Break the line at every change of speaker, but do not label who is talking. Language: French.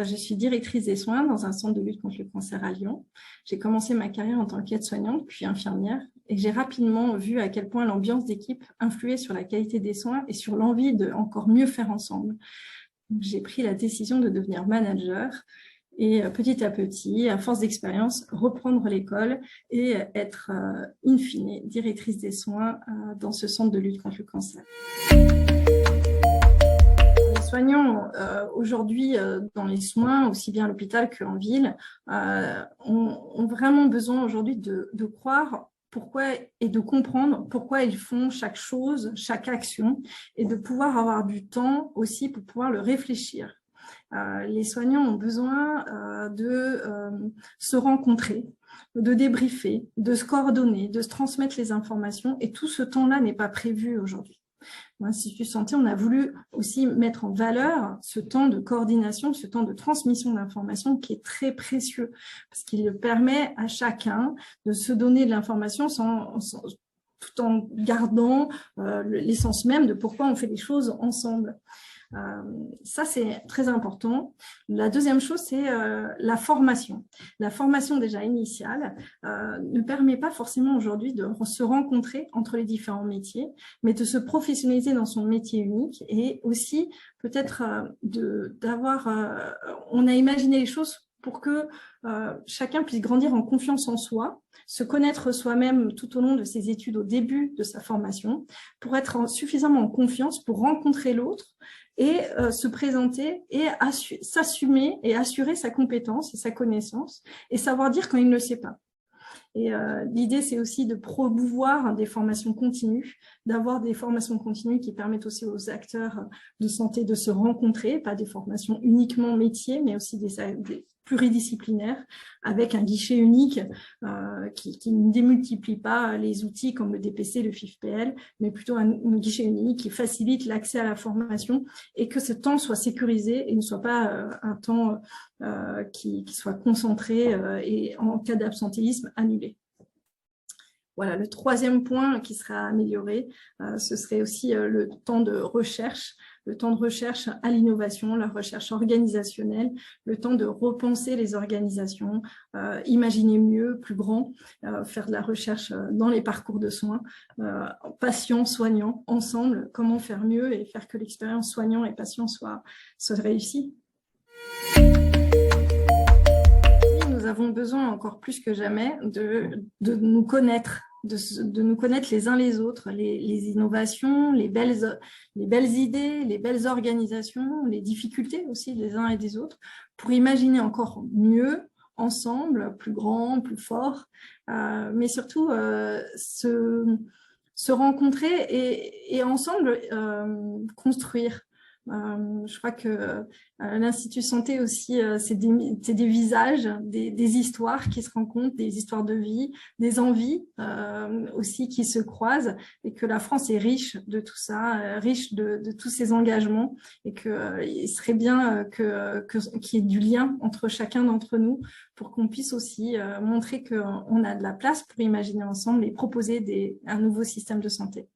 je suis directrice des soins dans un centre de lutte contre le cancer à Lyon. J'ai commencé ma carrière en tant qu'aide-soignante, puis infirmière, et j'ai rapidement vu à quel point l'ambiance d'équipe influait sur la qualité des soins et sur l'envie de encore mieux faire ensemble. J'ai pris la décision de devenir manager et petit à petit, à force d'expérience, reprendre l'école et être, in fine, directrice des soins dans ce centre de lutte contre le cancer. Les soignants, aujourd'hui, dans les soins, aussi bien à l'hôpital qu'en ville, ont vraiment besoin aujourd'hui de croire pourquoi et de comprendre pourquoi ils font chaque chose, chaque action, et de pouvoir avoir du temps aussi pour pouvoir le réfléchir. Les soignants ont besoin de se rencontrer, de débriefer, de se coordonner, de se transmettre les informations, et tout ce temps-là n'est pas prévu aujourd'hui. L'Institut Santé, on a voulu aussi mettre en valeur ce temps de coordination, ce temps de transmission d'informations qui est très précieux, parce qu'il permet à chacun de se donner de l'information tout en gardant l'essence même de pourquoi on fait les choses ensemble. Ça, c'est très important. La deuxième chose, c'est la formation. La formation déjà initiale ne permet pas forcément aujourd'hui de se rencontrer entre les différents métiers, mais de se professionnaliser dans son métier unique et aussi peut-être on a imaginé les choses pour que chacun puisse grandir en confiance en soi, se connaître soi-même tout au long de ses études au début de sa formation, pour être suffisamment en confiance pour rencontrer l'autre et se présenter et s'assumer et assurer sa compétence et sa connaissance et savoir dire quand il ne le sait pas. Et l'idée, c'est aussi de promouvoir des formations continues, d'avoir des formations continues qui permettent aussi aux acteurs de santé de se rencontrer, pas des formations uniquement métiers, mais aussi des pluridisciplinaires, avec un guichet unique qui ne démultiplie pas les outils comme le DPC, le FIFPL, mais plutôt un guichet unique qui facilite l'accès à la formation et que ce temps soit sécurisé et ne soit pas un temps qui soit concentré et en cas d'absentéisme annulé. Voilà, le troisième point qui sera amélioré, ce serait aussi le temps de recherche à l'innovation, la recherche organisationnelle, le temps de repenser les organisations, imaginer mieux, plus grand, faire de la recherche dans les parcours de soins, patients, soignants, ensemble, comment faire mieux et faire que l'expérience soignant et patient soit réussie. Nous avons besoin encore plus que jamais de nous connaître, de nous connaître les uns les autres, les innovations, les belles idées, les belles organisations, les difficultés aussi des uns et des autres, pour imaginer encore mieux, ensemble, plus grand, plus fort, mais surtout se rencontrer et ensemble construire. Je crois que l'Institut Santé aussi, c'est des visages, des histoires qui se rencontrent, des histoires de vie, des envies aussi qui se croisent, et que la France est riche de tout ça, riche de tous ces engagements, et qu'il serait bien qu'il y ait du lien entre chacun d'entre nous pour qu'on puisse aussi montrer qu'on a de la place pour imaginer ensemble et proposer un nouveau système de santé.